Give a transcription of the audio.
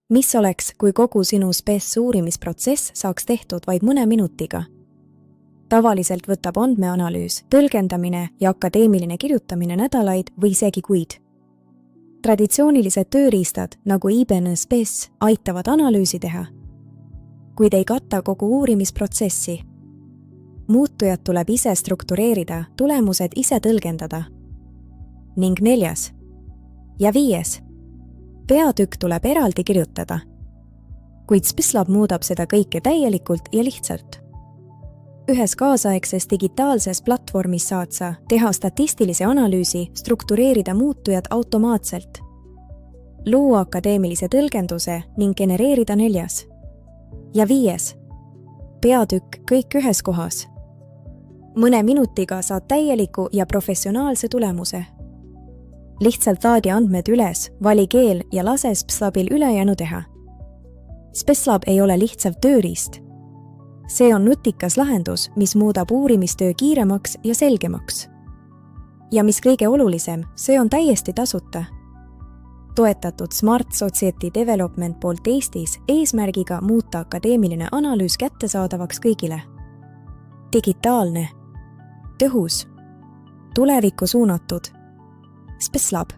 Mis oleks, kui kogu sinu SPES uurimisprotsess saaks tehtud vaid mõne minutiga? Tavaliselt võtab andmeanalüüs, tõlgendamine ja akadeemiline kirjutamine nädalaid või isegi kuid. Traditsioonilised tööriistad nagu IBM SPES aitavad analüüsi teha, kuid ei kata kogu uurimisprotsessi. Muutujad tuleb ise struktureerida, tulemused ise tõlgendada. Ning 4. ja 5. peatükk tuleb eraldi kirjutada. Kuid SPESLab muudab seda kõike täielikult ja lihtsalt. Ühes kaasaegses digitaalses platvormis saad sa teha statistilise analüüsi, struktureerida muutujad automaatselt, luua akadeemilise tõlgenduse ning genereerida 4. ja 5. peatükk kõik ühes kohas. Mõne minutiga saad täieliku ja professionaalse tulemuse. Lihtsalt laadi andmed üles, vali keel ja lase SPESLabil ülejäänu teha. SPESLab ei ole lihtsalt tööriist. See on nutikas lahendus, mis muudab uurimistöö kiiremaks ja selgemaks. Ja mis kõige olulisem, see on täiesti tasuta. Toetatud Smart Society Development poolt Eestis eesmärgiga muuta akadeemiline analüüs kättesaadavaks kõigile. Digitaalne, tõhus, tulevikku suunatud. SPESLab.